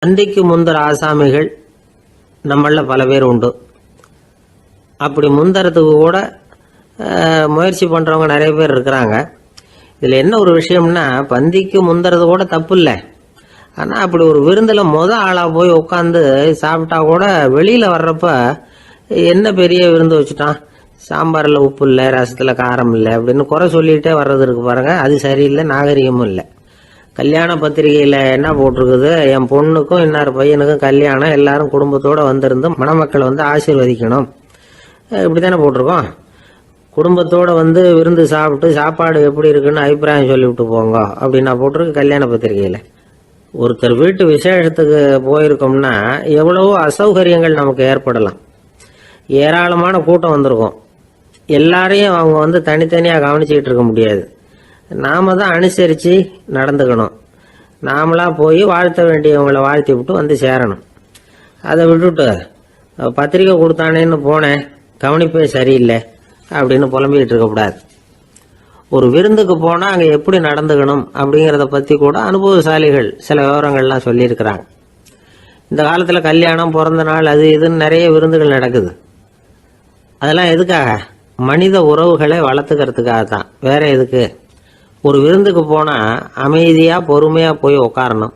பந்திக்கு முந்தர ஆசாமிகள் நம்மள பல பேர் உண்டு. அப்படி முந்தறதுக்கு கூட முயற்சி பண்றவங்க நிறைய பேர் இருக்கிறாங்க. இதுல என்ன ஒரு விஷயம்னா, பந்திக்கு முந்தறது கூட தப்பு இல்லை. ஆனா அப்படி ஒரு விருந்துல ஆளா போய் உட்காந்து சாப்பிட்டா கூட வெளியில வர்றப்ப என்ன பெரிய விருந்து வச்சுட்டான், சாம்பார்ல உப்பு இல்லை, ரசத்துல காரம் இல்லை அப்படின்னு குறை சொல்லிட்டே வர்றது இருக்கு பாருங்க. அது சரியில்லை, நாகரிகமும் இல்லை. கல்யாண பத்திரிகையில என்ன போட்டிருக்குது, என் பொண்ணுக்கும் இன்னார் பையனுக்கும் கல்யாணம், எல்லாரும் குடும்பத்தோட வந்திருந்து மணமக்கள் வந்து ஆசீர்வதிக்கணும், இப்படித்தானே போட்டிருக்கோம். குடும்பத்தோட வந்து விருந்து சாப்பிட்டு சாப்பாடு எப்படி இருக்குன்னு அபிப்பிராயம் சொல்லிவிட்டு போங்க அப்படின்னா போட்டிருக்கு கல்யாண பத்திரிகையில. ஒருத்தர் வீட்டு விசேஷத்துக்கு போயிருக்கோம்னா எவ்வளவோ அசௌகரியங்கள் நமக்கு ஏற்படலாம். ஏராளமான கூட்டம் வந்திருக்கும். எல்லாரையும் அவங்க வந்து தனித்தனியா கவனிச்சுக்கிட்டு இருக்க முடியாது. நாம தான் அனுசரித்து நடந்துக்கணும். நாமளா போய் வாழ்த்த வேண்டியவங்களை வாழ்த்தி விட்டு வந்து சேரணும். அதை விட்டுட்டு பத்திரிக்கை கொடுத்தானேன்னு போனேன், கவனிப்பே சரியில்லை அப்படின்னு புலம்பிக்கிட்டு இருக்கக்கூடாது. ஒரு விருந்துக்கு போனால் அங்கே எப்படி நடந்துக்கணும் அப்படிங்கிறத பற்றி கூட அனுபவசாலிகள் சில விவரங்கள்லாம் சொல்லியிருக்கிறாங்க. இந்த காலத்தில் கல்யாணம், பிறந்த நாள், அது இதுன்னு நிறைய விருந்துகள் நடக்குது. அதெல்லாம் எதுக்காக? மனித உறவுகளை வளர்த்துக்கிறதுக்காக தான், வேற எதுக்கு? ஒரு விருந்துக்கு போனால் அமைதியாக பொறுமையாக போய் உக்காரணும்.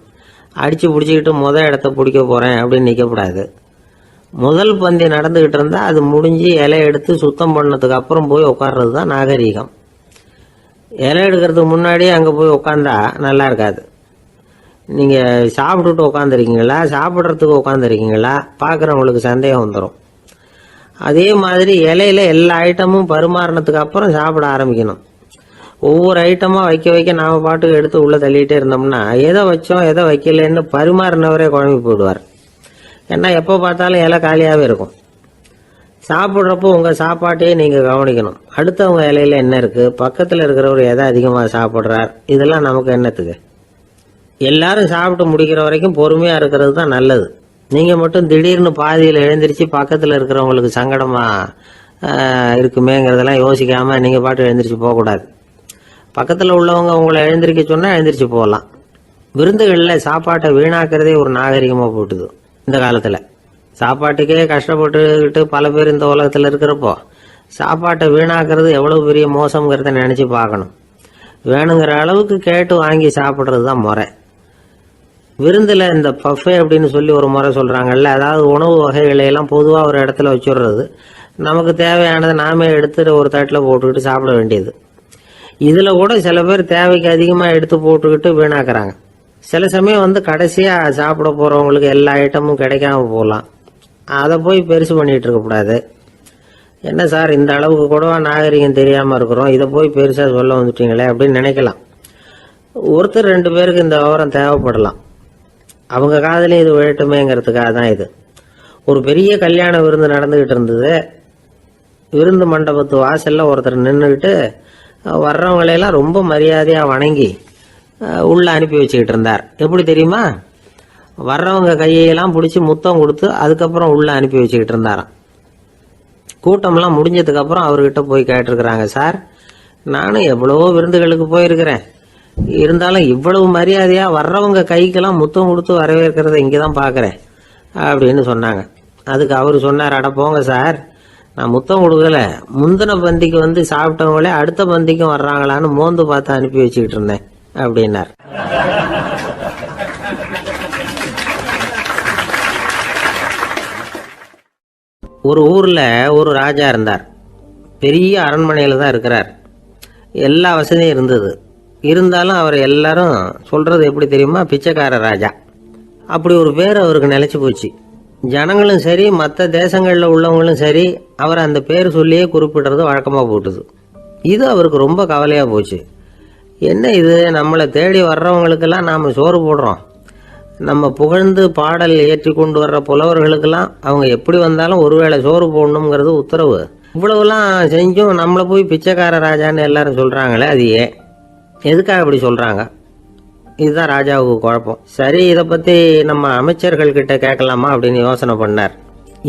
அடித்து பிடிச்சிக்கிட்டு இடத்த பிடிக்க போகிறேன் அப்படின்னு நிற்கக்கூடாது. முதல் பந்தி நடந்துக்கிட்டு இருந்தால் அது முடிஞ்சு இலை எடுத்து சுத்தம் பண்ணதுக்கு அப்புறம் போய் உட்கார்றது தான் நாகரீகம். இலை எடுக்கிறதுக்கு முன்னாடியே அங்கே போய் உட்காந்தா நல்லா இருக்காது. நீங்கள் சாப்பிட்டுட்டு உட்காந்துருக்கீங்களா, சாப்பிட்றதுக்கு உட்காந்துருக்கீங்களா, பார்க்குறவங்களுக்கு சந்தேகம் வந்துடும். அதே மாதிரி இலையில எல்லா ஐட்டமும் பரிமாறினதுக்கு அப்புறம் சாப்பிட ஆரம்பிக்கணும். ஒவ்வொரு ஐட்டமாக வைக்க வைக்க நாம பாட்டுக்கு எடுத்து உள்ளே தள்ளிகிட்டே இருந்தோம்னா எதை வச்சோம் எதை வைக்கலன்னு பரிமாறினவரே குழம்பி போயிடுவார். ஏன்னா எப்போ பார்த்தாலும் இலை காலியாகவே இருக்கும். சாப்பிட்றப்போ உங்கள் சாப்பாட்டையே நீங்கள் கவனிக்கணும். அடுத்தவங்க இலையில என்ன இருக்குது, பக்கத்தில் இருக்கிறவர் எதை அதிகமாக சாப்பிட்றார், இதெல்லாம் நமக்கு என்னத்துக்கு? எல்லாரும் சாப்பிட்டு முடிக்கிற வரைக்கும் பொறுமையாக இருக்கிறது தான் நல்லது. நீங்கள் மட்டும் திடீர்னு பாதியில் எழுந்திரிச்சு பக்கத்தில் இருக்கிறவங்களுக்கு சங்கடமாக இருக்குமேங்கிறதெல்லாம் யோசிக்காமல் நீங்கள் பாட்டு எழுந்திரிச்சு போகக்கூடாது. பக்கத்தில் உள்ளவங்க உங்களை எழுந்திரிக்க சொன்னால் எழுந்திரிச்சு போகலாம். விருந்துகளில் சாப்பாட்டை வீணாக்கிறதே ஒரு நாகரிகமாக போட்டுது. இந்த காலத்தில் சாப்பாட்டுக்கே கஷ்டப்பட்டுக்கிட்டு பல பேர் இந்த உலகத்தில் இருக்கிறப்போ சாப்பாட்டை வீணாக்கிறது எவ்வளோ பெரிய மோசங்கிறத நினச்சி பார்க்கணும். வேணுங்கிற அளவுக்கு கேட்டு வாங்கி சாப்பிட்றது தான் முறை. விருந்தில் இந்த பஃபே அப்படின்னு சொல்லி ஒரு முறை சொல்கிறாங்கல்ல, அதாவது உணவு வகைகளையெல்லாம் பொதுவாக ஒரு இடத்துல வச்சுடுறது, நமக்கு தேவையானதை நாமே எடுத்துட்டு ஒரு தட்டில் போட்டுக்கிட்டு சாப்பிட வேண்டியது. இதில் கூட சில பேர் தேவைக்கு அதிகமாக எடுத்து போட்டுக்கிட்டு வீணாக்குறாங்க. சில சமயம் வந்து கடைசியாக சாப்பிட போகிறவங்களுக்கு எல்லா ஐட்டமும் கிடைக்காம போகலாம். அதை போய் பெருசு பண்ணிகிட்டு இருக்கக்கூடாது. என்ன சார் இந்த அளவுக்கு கூடவா நாகரிகம் தெரியாமல் இருக்கிறோம், இதை போய் பெருசாக சொல்ல வந்துட்டீங்களே அப்படின்னு நினைக்கலாம். ஒருத்தர் 2 பேருக்கு இந்த விவரம் தேவைப்படலாம். அவங்க காதலையும் இது விழட்டுமேங்கிறதுக்காக தான் இது. ஒரு பெரிய கல்யாண விருந்து நடந்துக்கிட்டு இருந்தது. விருந்து மண்டபத்து வாசலில் ஒருத்தர் நின்றுக்கிட்டு வர்றவங்களையெல்லாம் ரொம்ப மரியாதையாக வணங்கி உள்ளே அனுப்பி வச்சுக்கிட்டு இருந்தார். எப்படி தெரியுமா? வர்றவங்க கையெல்லாம் பிடிச்சி முத்தம் கொடுத்து அதுக்கப்புறம் உள்ளே அனுப்பி வச்சுக்கிட்டு இருந்தாராம். கூட்டம்லாம் முடிஞ்சதுக்கப்புறம் அவர்கிட்ட போய் கேட்டிருக்கிறாங்க, சார் நானும் எவ்வளவோ விருந்துகளுக்கு போயிருக்கிறேன், இருந்தாலும் இவ்வளவு மரியாதையாக வர்றவங்க கைக்கெல்லாம் முத்தம் கொடுத்து வரவேற்கிறத இங்கே தான் பார்க்குறேன் அப்படின்னு சொன்னாங்க. அதுக்கு அவர் சொன்னார், அட போங்க சார், நான் முத்தம் கொடுக்கல, முந்தின பந்திக்கு வந்து சாப்பிட்டவங்களே அடுத்த பந்திக்கும் வர்றாங்களான்னு மோந்து பார்த்து அனுப்பி வச்சுக்கிட்டு இருந்தேன் அப்படின்னார். ஒரு ஊர்ல ஒரு ராஜா இருந்தார். பெரிய அரண்மனையில தான் இருக்கிறார். எல்லா வசதியும் இருந்தது. இருந்தாலும் அவர் எல்லாரும் சொல்றது எப்படி தெரியுமா, பிச்சைக்கார ராஜா. அப்படி ஒரு பேர் அவருக்கு நிலைச்சு போச்சு. ஜனங்களும் சரி மற்ற தேசங்களில் உள்ளவங்களும் சரி அவர் அந்த பேர் சொல்லியே குறிப்பிடுறது வழக்கமாக போட்டுது. இது அவருக்கு ரொம்ப கவலையாக போச்சு. என்ன இது, நம்மளை தேடி வர்றவங்களுக்கெல்லாம் நாம் சோறு போடுறோம், நம்ம புகழ்ந்து பாடல் ஏற்றி கொண்டு வர்ற புலவர்களுக்கெல்லாம் அவங்க எப்படி வந்தாலும் ஒருவேளை சோறு போடணுங்கிறது உத்தரவு. இவ்வளவுலாம் செஞ்சும் நம்மளை போய் பிச்சைக்கார ராஜான்னு எல்லாரும் சொல்கிறாங்களே, அது எதுக்காக இப்படி சொல்கிறாங்க? இதுதான் ராஜாவுக்கு குழப்பம். சரி, இதை பற்றி நம்ம அமைச்சர்கள் கிட்ட கேட்கலாமா அப்படின்னு யோசனை பண்ணார்.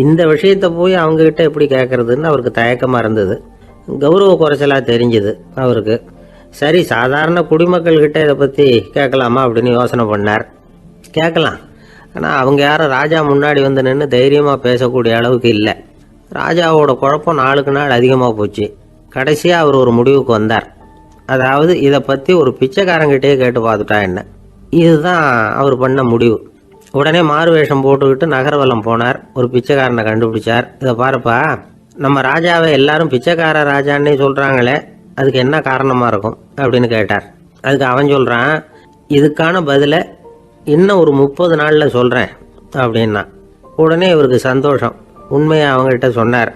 இந்த விஷயத்தை போய் அவங்க கிட்ட எப்படி கேட்கறதுன்னு அவருக்கு தயக்கமாக இருந்தது. கௌரவ குறைச்சலாக தெரிஞ்சுது அவருக்கு. சரி, சாதாரண குடிமக்கள் கிட்ட இதை பற்றி கேட்கலாமா அப்படின்னு யோசனை பண்ணார். கேட்கலாம், ஆனால் அவங்க யாரும் ராஜா முன்னாடி வந்து நின்று தைரியமாக பேசக்கூடிய அளவுக்கு இல்லை. ராஜாவோட குழப்பம் நாளுக்கு நாள் அதிகமாக போச்சு. கடைசியாக அவர் ஒரு முடிவுக்கு வந்தார். அதாவது இதை பற்றி ஒரு பிச்சைக்காரங்கிட்டே கேட்டு பார்த்துட்டா என்ன. இதுதான் அவர் பண்ண முடிவு. உடனே மாறு வேஷம் போட்டுக்கிட்டு நகர்வலம் போனார். ஒரு பிச்சைக்காரனை கண்டுபிடிச்சார். இதை பாருப்பா, நம்ம ராஜாவை எல்லாரும் பிச்சைக்கார ராஜான்னே சொல்கிறாங்களே, அதுக்கு என்ன காரணமாக இருக்கும் அப்படின்னு கேட்டார். அதுக்கு அவன் சொல்கிறான், இதுக்கான பதிலை இன்னும் ஒரு 30 நாளில் சொல்கிறேன் அப்படின்னா. உடனே இவருக்கு சந்தோஷம். உண்மையை அவங்ககிட்ட சொன்னார்.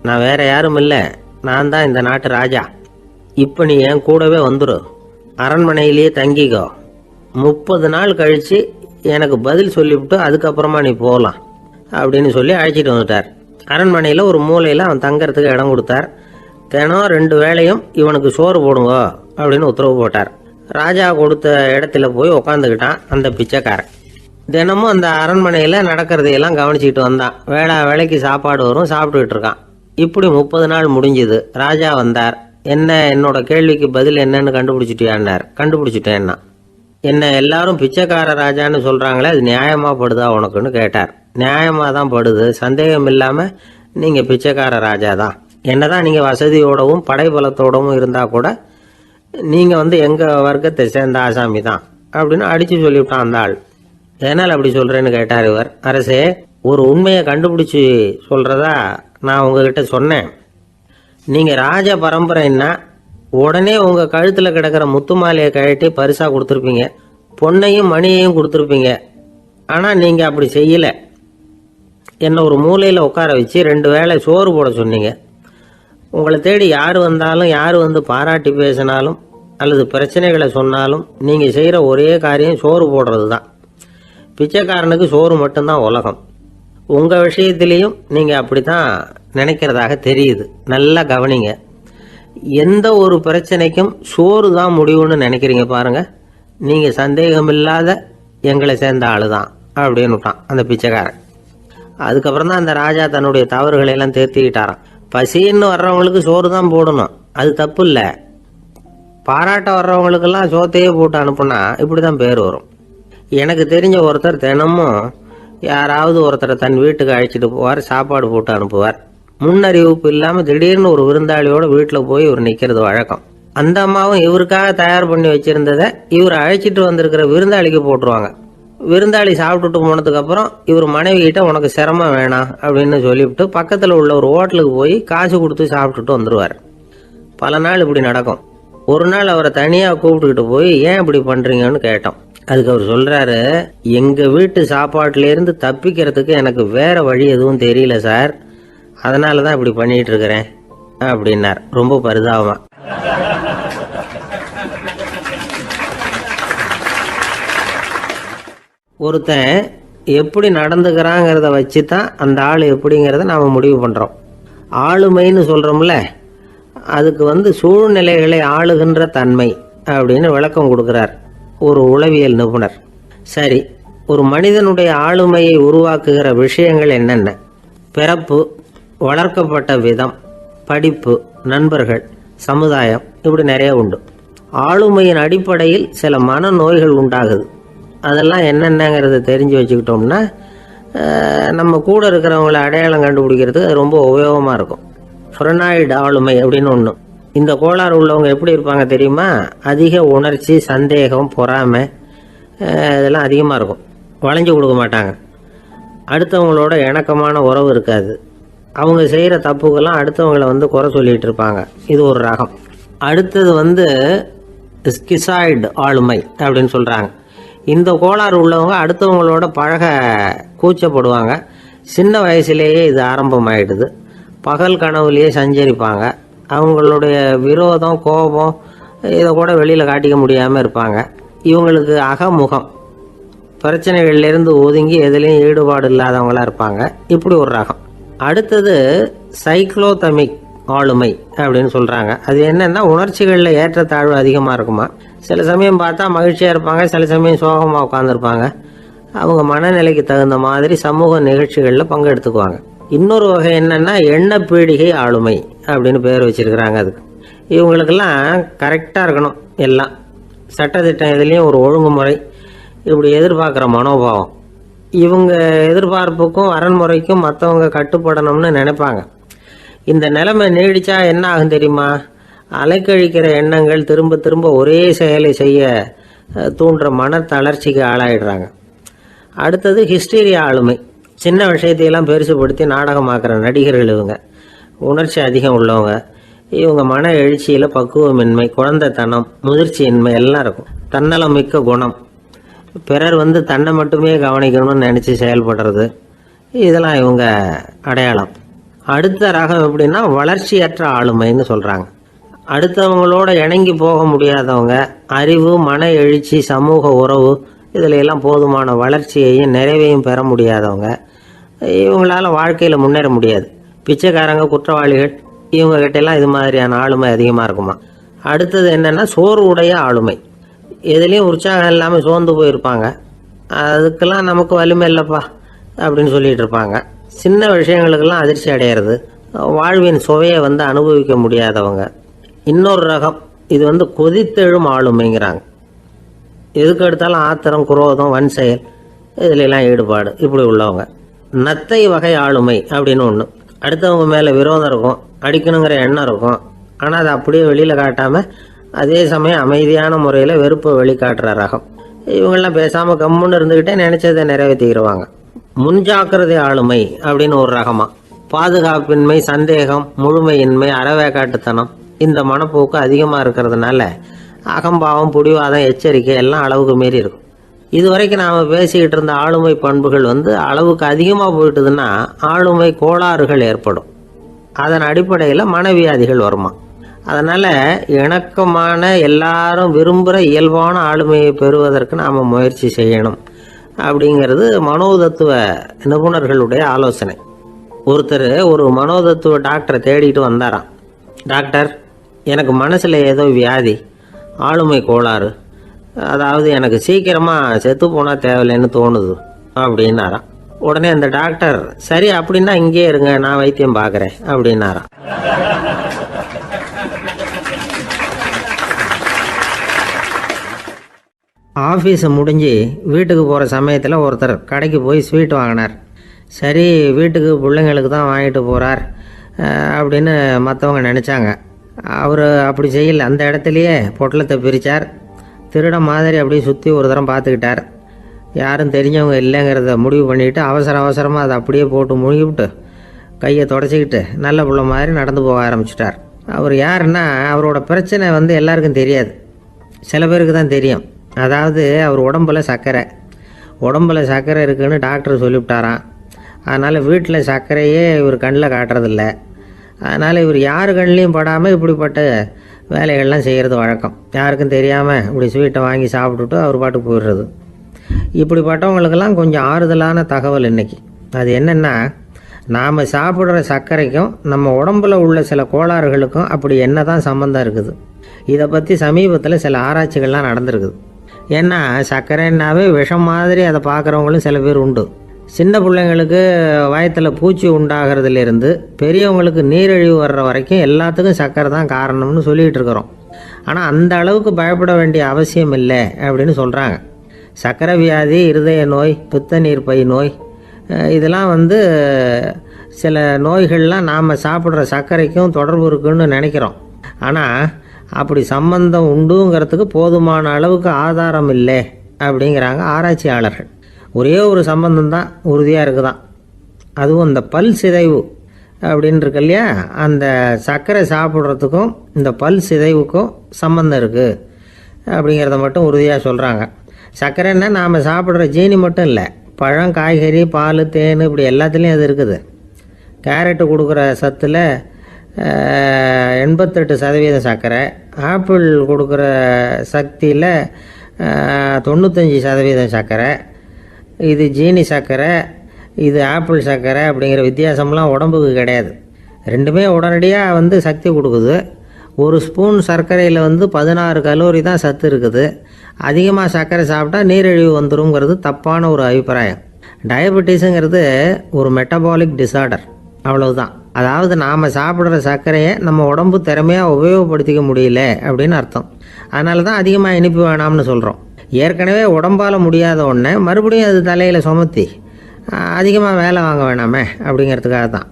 நான் வேற யாரும் இல்லை, நான் தான் இந்த நாட்டு ராஜா. இப்போ நீ என் கூடவே வந்துடும், அரண்மனையிலேயே தங்கிக்கோ. 30 நாள் கழித்து எனக்கு பதில் சொல்லிவிட்டு அதுக்கப்புறமா நீ போகலாம் அப்படின்னு சொல்லி அழைச்சிட்டு வந்துட்டார். அரண்மனையில் ஒரு மூலையில் அவன் தங்கறதுக்கு இடம் கொடுத்தார். தினம் 2 வேளையும் இவனுக்கு சோறு போடுங்க அப்படின்னு உத்தரவு போட்டார். ராஜா கொடுத்த இடத்துல போய் உக்காந்துக்கிட்டான் அந்த பிச்சைக்காரன். தினமும் அந்த அரண்மனையில் நடக்கிறதையெல்லாம் கவனிச்சிக்கிட்டு வந்தான். வேளைக்கு சாப்பாடு வரும், சாப்பிட்டுக்கிட்டு இருக்கான். இப்படி 30 நாள் முடிஞ்சுது. ராஜா வந்தார். என்ன, என்னோட கேள்விக்கு பதில் என்னன்னு கண்டுபிடிச்சிட்டியான்னார். கண்டுபிடிச்சிட்டேன்னா. என்ன எல்லாரும் பிச்சைக்கார ராஜான்னு சொல்கிறாங்களே, அது நியாயமாக படுதா உனக்குன்னு கேட்டார். நியாயமாக தான் படுது, சந்தேகம் இல்லாமல் நீங்கள் பிச்சைக்கார ராஜா தான். என்னதான் நீங்கள் வசதியோடவும் படைபலத்தோடவும் இருந்தால் கூட நீங்கள் எங்கள் வர்க்கத்தை சேர்ந்த ஆசாமி தான் அப்படின்னு அடித்து சொல்லிவிட்டான் அந்த ஆள். என்னால் அப்படி சொல்கிறேன்னு கேட்டார் இவர். அரசே, ஒரு உண்மையை கண்டுபிடிச்சி சொல்கிறதா நான் உங்ககிட்ட சொன்னேன். நீங்கள் ராஜ பரம்பரைன்னா உடனே உங்கள் கழுத்தில் கிடக்கிற முத்து மாலையை கழட்டி பரிசாக கொடுத்துருப்பீங்க, பொண்ணையும் மணியையும் கொடுத்துருப்பீங்க. ஆனால் நீங்கள் அப்படி செய்யலை. என்னை ஒரு மூலையில் உட்கார வச்சு 2 வேளை சோறு போட சொன்னீங்க. உங்களை தேடி யார் வந்தாலும், யார் வந்து பாராட்டி பேசினாலும் அல்லது பிரச்சனைகளை சொன்னாலும் நீங்கள் செய்கிற ஒரே காரியம் சோறு போடுறது தான். பிச்சைக்காரனுக்கு சோறு மட்டும்தான் உலகம். உங்கள் விஷயத்திலையும் நீங்கள் அப்படி தான் நினைக்கிறதாக தெரியுது. நல்லா கவனிங்க. எந்த ஒரு பிரச்சனைக்கும் சோறு தான் முடிவுன்னு நினைக்கிறீங்க பாருங்க. நீங்கள் சந்தேகமில்லாத எங்களை சேர்ந்த ஆளு தான் அப்படின்னு விட்டான் அந்த பிச்சைக்காரன். அதுக்கப்புறம் தான் அந்த ராஜா தன்னுடைய தவறுகளை எல்லாம் தேர்த்திக்கிட்டாராம். பசின்னு வர்றவங்களுக்கு சோறு தான் போடணும், அது தப்பு இல்லை. பாராட்ட வர்றவங்களுக்கெல்லாம் சோத்தையே போட்டு அனுப்புனா இப்படி தான் பேர் வரும். எனக்கு தெரிஞ்ச ஒருத்தர் தினமும் யாராவது ஒருத்தரை தன் வீட்டுக்கு அழைச்சிட்டு போவார், சாப்பாடு போட்டு அனுப்புவார். முன்னறிவிப்பு இல்லாமல் திடீர்னு ஒரு விருந்தாளியோட வீட்டில் போய் இவர் நிற்கிறது வழக்கம். அந்த அம்மாவும் இவருக்காக தயார் பண்ணி வச்சிருந்ததை இவர் அழைச்சிட்டு வந்திருக்கிற விருந்தாளிக்கு போட்டுருவாங்க. விருந்தாளி சாப்பிட்டுட்டு போனதுக்கப்புறம் இவர் மனைவி கிட்ட உனக்கு சிரமம் வேணாம் அப்படின்னு சொல்லிவிட்டு பக்கத்தில் உள்ள ஒரு ஹோட்டலுக்கு போய் காசு கொடுத்து சாப்பிட்டுட்டு வந்துடுவார். பல நாள் இப்படி நடக்கும். ஒரு நாள் அவரை தனியாக கூப்பிட்டுக்கிட்டு போய் ஏன் இப்படி பண்ணுறீங்கன்னு கேட்டோம். அதுக்கு அவர் சொல்கிறாரு, எங்கள் வீட்டு சாப்பாட்டிலேருந்து தப்பிக்கிறதுக்கு எனக்கு வேற வழி எதுவும் தெரியல சார், அதனால தான் இப்படி பண்ணிட்டு இருக்கிறேன் அப்படின்னார் ரொம்ப பரிதாபமா. ஒருத்தன் எப்படி நடந்துக்கிறாங்கிறத வச்சு தான் அந்த ஆள் எப்படிங்கிறத நாம் முடிவு பண்ணுறோம். ஆளுமைன்னு சொல்கிறோம்ல, அதுக்கு சூழ்நிலைகளை ஆளுகின்ற தன்மை அப்படின்னு விளக்கம் கொடுக்குறார் ஒரு உளவியல் நிபுணர். சரி, ஒரு மனிதனுடைய ஆளுமையை உருவாக்குகிற விஷயங்கள் என்னென்ன? பிறப்பு, வளர்க்கப்பட்ட விதம், படிப்பு, நண்பர்கள், சமுதாயம், இப்படி நிறைய உண்டு. ஆளுமையின் அடிப்படையில் சில மனநோய்கள் உண்டாகுது. அதெல்லாம் என்னென்னங்கிறத தெரிஞ்சு வச்சுக்கிட்டோம்னா நம்ம கூட இருக்கிறவங்கள அடையாளம் கண்டுபிடிக்கிறதுக்கு அது ரொம்ப உபயோகமாக இருக்கும். ஃப்ரெனாய்டு ஆளுமை அப்படின்னு ஒன்று. இந்த கோளாறு உள்ளவங்க எப்படி இருப்பாங்க தெரியுமா? அதிக உணர்ச்சி, சந்தேகம், பொறாமை இதெல்லாம் அதிகமாக இருக்கும். வளைஞ்சு கொடுக்க மாட்டாங்க. அடுத்தவங்களோட இணக்கமான உறவு இருக்காது. அவங்க செய்கிற தப்புக்கெல்லாம் அடுத்தவங்களை குறை சொல்லிகிட்டு இருப்பாங்க. இது ஒரு ரகம். அடுத்தது ஸ்கிசாய்டு ஆளுமை அப்படின்னு சொல்கிறாங்க. இந்த கோளாறு உள்ளவங்க அடுத்தவங்களோட பழக கூச்சப்படுவாங்க. சின்ன வயசுலேயே இது ஆரம்பமாயிடுது. பகல் கனவுலேயே சஞ்சரிப்பாங்க. அவங்களுடைய விரோதம், கோபம் இதை கூட வெளியில் காட்டிக்க முடியாமல் இருப்பாங்க. இவங்களுக்கு அகமுகம், பிரச்சனைகள்லேருந்து ஒதுங்கி எதுலேயும் ஈடுபாடு இல்லாதவங்களாக இருப்பாங்க. இப்படி ஒரு ரகம். அடுத்தது சைக்ளோதமிக் ஆளுமை அப்படின்னு சொல்கிறாங்க. அது என்னென்னா, உணர்ச்சிகளில் ஏற்றத்தாழ்வு அதிகமாக இருக்குமா. சில சமயம் பார்த்தா மகிழ்ச்சியாக இருப்பாங்க, சில சமயம் சோகமாக உட்காந்துருப்பாங்க. அவங்க மனநிலைக்கு தகுந்த மாதிரி சமூக நிகழ்ச்சிகளில் பங்கெடுத்துக்குவாங்க. இன்னொரு வகை என்னென்னா எண்ணப்பீடிகை ஆளுமை அப்படின்னு பேர் வச்சிருக்கிறாங்க. அதுக்கு இவங்களுக்கெல்லாம் கரெக்டாக இருக்கணும், எல்லாம் சட்டத்திட்டம், இதுலேயும் ஒரு ஒழுங்குமுறை, இப்படி எதிர்பார்க்குற மனோபாவம். இவங்க எதிர்பார்ப்புக்கும் அரண்முறைக்கும் மற்றவங்க கட்டுப்படணும்னு நினைப்பாங்க. இந்த நிலைமை நீடிச்சா என்ன ஆகும் தெரியுமா? அலைக்கழிக்கிற எண்ணங்கள் திரும்ப திரும்ப ஒரே செயலை செய்ய தூண்டுற மன தளர்ச்சிக்கு ஆளாயிடுறாங்க. அடுத்தது ஹிஸ்டீரியா ஆளுமை. சின்ன விஷயத்தையெல்லாம் பெருசுபடுத்தி நாடகமாக்குற நடிகர்கள் இவங்க. உணர்ச்சி அதிகம் உள்ளவங்க. இவங்க மன எழுச்சியில் பக்குவமின்மை, குழந்தைத்தனம், முதிர்ச்சியின்மை எல்லாம் இருக்கும். தன்னலம் மிக்க குணம், பிறர் தன்னை மட்டுமே கவனிக்கணும்னு நினச்சி செயல்படுறது, இதெல்லாம் இவங்க அடையாளம். அடுத்த ரகம் எப்படின்னா வளர்ச்சியற்ற ஆளுமைன்னு சொல்கிறாங்க. அடுத்தவங்களோட இணங்கி போக முடியாதவங்க, அறிவு, மன எழுச்சி, சமூக உறவு இதில் எல்லாம் போதுமான வளர்ச்சியையும் நிறைவையும் பெற முடியாதவங்க. இவங்களால வாழ்க்கையில் முன்னேற முடியாது. பிச்சைக்காரங்க, குற்றவாளிகள் இவங்ககிட்டெல்லாம் இது மாதிரியான ஆளுமை அதிகமாக இருக்குமா. அடுத்தது என்னென்னா சோர்வுடைய ஆளுமை. எதுலேயும் உற்சாகம் இல்லாமல் சோர்ந்து போயிருப்பாங்க. அதுக்கெல்லாம் நமக்கு வலிமை இல்லைப்பா அப்படின்னு சொல்லிட்டு இருப்பாங்க. சின்ன விஷயங்களுக்கெல்லாம் அதிர்ச்சி அடையிறது, வாழ்வின் சுவையை அனுபவிக்க முடியாதவங்க. இன்னொரு ரகம் இது கொதித்தெழும் ஆளுமைங்கிறாங்க. எதுக்கு எடுத்தாலும் ஆத்திரம், குரோதம், வன் செயல் இதிலெல்லாம் ஈடுபாடு இப்படி உள்ளவங்க. நத்தை வகை ஆளுமை அப்படின்னு ஒன்று. அடுத்தவங்க மேலே விரோதம் இருக்கும், அடிக்கணுங்கிற எண்ணம் இருக்கும். ஆனால் அதை அப்படியே வெளியில் காட்டாமல் அதே சமயம் அமைதியான முறையில் வெறுப்பை வெளிக்காட்டுற ரகம். இவங்கெல்லாம் பேசாமல் கம்முன்னு இருந்துக்கிட்டே நினைச்சதை நிறைவேற்றிக்கிடுவாங்க. முன்ஜாக்கிரதை ஆளுமை அப்படின்னு ஒரு ரகமாக. பாதுகாப்பின்மை, சந்தேகம், முழுமையின்மை, அறவேக்காட்டுத்தனம் இந்த மனப்போக்கு அதிகமாக இருக்கிறதுனால அகம்பாவம், புடிவாதம், எச்சரிக்கை எல்லாம் அளவுக்கு மீறி இருக்கும். இதுவரைக்கும் நாம் பேசிக்கிட்டு இருந்த ஆளுமை பண்புகள் அளவுக்கு அதிகமாக போயிட்டுதுன்னா ஆளுமை கோளாறுகள் ஏற்படும். அதன் அடிப்படையில் மனவியாதிகள் வருமா. அதனால் இணக்கமான எல்லாரும் விரும்புகிற இயல்பான ஆளுமையை பெறுவதற்கு நாம் முயற்சி செய்யணும் அப்படிங்கிறது மனோதத்துவ நிபுணர்களுடைய ஆலோசனை. ஒருத்தர் ஒரு மனோதத்துவ டாக்டரை தேடிட்டு வந்தாராம். டாக்டர், எனக்கு மனசில் ஏதோ வியாதி, ஆளுமை கோளாறு, அதாவது எனக்கு சீக்கிரமாக செத்து போனால் தேவையில்லைன்னு தோணுது அப்படின்னாராம். உடனே அந்த டாக்டர், சரி அப்படின்னா இங்கே இருங்க, நான் வைத்தியம் பார்க்குறேன் அப்படின்னாராம். ஆஃபீஸை முடிஞ்சு வீட்டுக்கு போகிற சமயத்தில் ஒருத்தர் கடைக்கு போய் ஸ்வீட் வாங்கினார். சரி, வீட்டுக்கு பிள்ளைங்களுக்கு தான் வாங்கிட்டு போகிறார் அப்படின்னு மற்றவங்க நினச்சாங்க. அவர் அப்படி செய்யலை. அந்த இடத்துலையே பொட்டலத்தை பிரித்தார். திருட மாதிரி அப்படியே சுற்றி ஒரு தரம் பார்த்துக்கிட்டார். யாரும் தெரிஞ்சவங்க இல்லைங்கிறத முடிவு பண்ணிவிட்டு அவசரமாக அதை அப்படியே போட்டு முழுகிவிட்டு கையை தொடச்சிக்கிட்டு நல்ல பிள்ளை மாதிரி நடந்து போக ஆரம்பிச்சிட்டார். அவர் யாருன்னா, அவரோட பிரச்சனை எல்லாருக்கும் தெரியாது, சில பேருக்கு தான் தெரியும். அதாவது அவர் உடம்பில் சர்க்கரை இருக்குதுன்னு டாக்டர் சொல்லிவிட்டாராம். அதனால் வீட்டில் சர்க்கரையே இவர் கண்ணில் காட்டுறதில்ல. அதனால் இவர் யார் கண்ணிலையும் படாமல் இப்படிப்பட்ட வேலைகள்லாம் செய்கிறது வழக்கம். யாருக்கும் தெரியாமல் இப்படி ஸ்வீட்டை வாங்கி சாப்பிட்டுட்டு அவர் பாட்டுக்கு போயிடுறது. இப்படிப்பட்டவங்களுக்கெல்லாம் கொஞ்சம் ஆறுதலான தகவல் இன்றைக்கி. அது என்னென்னா, நாம் சாப்பிட்ற சர்க்கரைக்கும் நம்ம உடம்பில் உள்ள சில கோளாறுகளுக்கும் அப்படி என்ன தான் சம்மந்தம் இருக்குது. இதை பற்றி சமீபத்தில் சில ஆராய்ச்சிகள்லாம் நடந்திருக்குது. ஏன்னா சர்க்கரைன்னாவே விஷம் மாதிரி அதை பார்க்குறவங்களும் சில பேர் உண்டு. சின்ன பிள்ளைங்களுக்கு வயத்தில் பூச்சி உண்டாகிறதுலேருந்து பெரியவங்களுக்கு நீரிழிவு வர்ற வரைக்கும் எல்லாத்துக்கும் சர்க்கரை தான் காரணம்னு சொல்லிகிட்டு இருக்கிறோம். ஆனால் அந்த அளவுக்கு பயப்பட வேண்டிய அவசியம் இல்லை அப்படின்னு சொல்கிறாங்க. சர்க்கரை வியாதி, இருதய நோய், பித்த நீர் பை நோய் இதெல்லாம் சில நோய்கள்லாம் நாம் சாப்பிட்ற சர்க்கரைக்கும் தொடர்பு இருக்குன்னு நினைக்கிறோம். ஆனால் அப்படி சம்பந்தம் உண்டுங்கிறதுக்கு போதுமான அளவுக்கு ஆதாரம் இல்லை அப்படிங்கிறாங்க ஆராய்ச்சியாளர்கள். ஒரே ஒரு சம்பந்தம் தான் உறுதியாக இருக்குதான். அதுவும் இந்த பல் சிதைவு அப்படின்னு இருக்கு இல்லையா, அந்த சர்க்கரை சாப்பிட்றதுக்கும் இந்த பல் சிதைவுக்கும் சம்பந்தம் இருக்குது அப்படிங்கிறத மட்டும் உறுதியாக சொல்கிறாங்க. சர்க்கரைன்னா நாம் சாப்பிட்ற ஜீனி மட்டும் இல்லை, பழம், காய்கறி, பால், தேன் இப்படி எல்லாத்துலேயும் அது இருக்குது. கேரட்டு கொடுக்குற சத்தில் 88% சர்க்கரை, ஆப்பிள் கொடுக்குற சக்தியில் 95% சர்க்கரை. இது ஜீனி சர்க்கரை, இது ஆப்பிள் சர்க்கரை அப்படிங்கிற வித்தியாசம்லாம் உடம்புக்கு கிடையாது. ரெண்டுமே உடனடியாக சக்தி கொடுக்குது. ஒரு ஸ்பூன் சர்க்கரையில் 16 கலோரி தான் சத்து இருக்குது. அதிகமாக சர்க்கரை சாப்பிட்டா நீரிழிவு வந்துருங்கிறது தப்பான ஒரு அபிப்பிராயம். டயபெட்டிஸுங்கிறது ஒரு மெட்டபாலிக் டிசார்டர், அவ்வளவுதான். அதாவது நாம் சாப்பிட்ற சர்க்கரையை நம்ம உடம்பு திறமையாக உபயோகப்படுத்திக்க முடியல அப்படின்னு அர்த்தம். அதனால தான் அதிகமாக இனிப்பு வேணாம்னு சொல்கிறோம். ஏற்கனவே உடம்பால் முடியாத ஒன்றை மறுபடியும் அது தலையில் சுமத்தி அதிகமாக வேலை வாங்க வேணாமே அப்படிங்கிறதுக்காக தான்.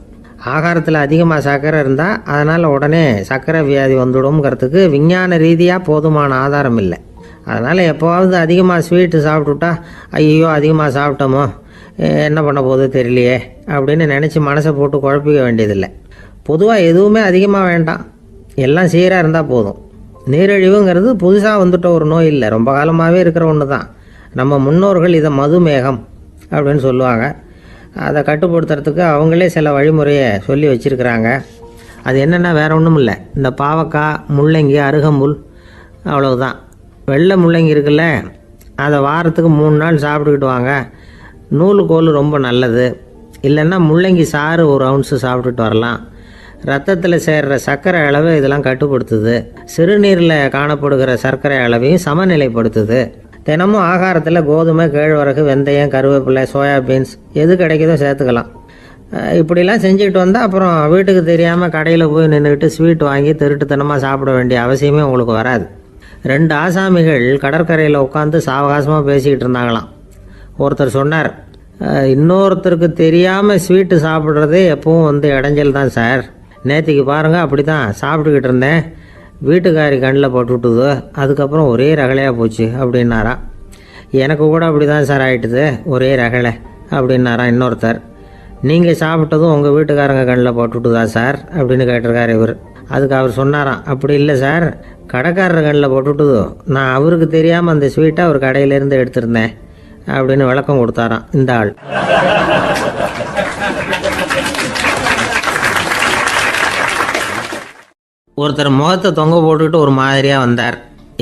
ஆகாரத்தில் அதிகமாக சர்க்கரை இருந்தால் அதனால் உடனே சர்க்கரை வியாதி வந்துடும்ங்கிறதுக்கு விஞ்ஞான ரீதியாக போதுமான ஆதாரம் இல்லை. அதனால் எப்போவாவது அதிகமாக ஸ்வீட்டு சாப்பிட்டுட்டா ஐயோ அதிகமாக சாப்பிட்டோமோ என்ன பண்ண போகுது தெரியலையே அப்படின்னு நினச்சி மனசை போட்டு குழப்பிக்க வேண்டியதில்லை. பொதுவாக எதுவுமே அதிகமாக வேண்டாம், எல்லாம் சீராக இருந்தால் போதும். நீரிழிவுங்கிறது புதுசாக வந்துட்ட ஒரு நோய் இல்லை, ரொம்ப காலமாகவே இருக்கிற ஒன்று தான். நம்ம முன்னோர்கள் இதை மதுமேகம் அப்படின்னு சொல்லுவாங்க. அதை கட்டுப்படுத்துறதுக்கு அவங்களே சில வழிமுறையை சொல்லி வச்சுருக்கிறாங்க. அது என்னென்னா வேறு ஒன்றும் இல்லை, இந்த பாவக்காய், முள்ளங்கி, அருகம்புல், அவ்வளவுதான். வெள்ளை முள்ளங்கி இருக்குல்ல, அதை வாரத்துக்கு 3 நாள் சாப்பிட்டுக்கிட்டு வாங்க. நூலுக்கோல் ரொம்ப நல்லது. இல்லைன்னா முள்ளங்கி சாறு 1 ounce சாப்பிட்டுட்டு வரலாம். ரத்தத்தில் சேர்கிற சர்க்கரை அளவை இதெல்லாம் கட்டுப்படுத்துது. சிறுநீரில் காணப்படுகிற சர்க்கரை அளவையும் சமநிலைப்படுத்துது. தினமும் ஆகாரத்தில் கோதுமை, கேழ்வரகு, வெந்தயம், கருவேப்பிலை, சோயாபீன்ஸ் எது கிடைக்குதோ சேர்த்துக்கலாம். இப்படிலாம் செஞ்சுக்கிட்டு வந்தால் அப்புறம் வீட்டுக்கு தெரியாமல் கடையில் போய் நின்றுக்கிட்டு ஸ்வீட் வாங்கி திருட்டுத்தனமாக சாப்பிட வேண்டிய அவசியமே உங்களுக்கு வராது. 2 ஆசாமிகள் கடற்கரையில் உட்காந்து சாவகாசமாக பேசிக்கிட்டு இருந்தாங்களாம். ஒருத்தர் சொன்னார், இன்னொருத்தருக்கு தெரியாமல் ஸ்வீட்டு சாப்பிட்றதே எப்பவும் இடைஞ்சல் தான் சார். நேற்றுக்கு பாருங்கள் அப்படி தான் சாப்பிட்டுக்கிட்டு இருந்தேன், வீட்டுக்காரி கண்ணில் போட்டுவிட்டுது, அதுக்கப்புறம் ஒரே ரகலையாக போச்சு அப்படின்னாராம். எனக்கு கூட அப்படி தான் சார் ஆகிட்டுது, ஒரே ரகலை அப்படின்னாராம் இன்னொருத்தர். நீங்கள் சாப்பிட்டதும் உங்கள் வீட்டுக்காரங்க கண்ணில் போட்டுவிட்டுதா சார் அப்படின்னு கேட்டிருக்கார் இவர். அதுக்கு அவர் சொன்னாராம், அப்படி இல்லை சார், கடைக்காரர் கண்ணில் போட்டுவிட்டுதோ, நான் அவருக்கு தெரியாமல் அந்த ஸ்வீட்டை அவர் கடையிலேருந்து எடுத்திருந்தேன் அப்படின்னு விளக்கம் கொடுத்தாராம் இந்த ஆள். ஒருத்தர் முகத்தை தொங்க போட்டுக்கிட்டு ஒரு மாதிரியாக வந்தார்.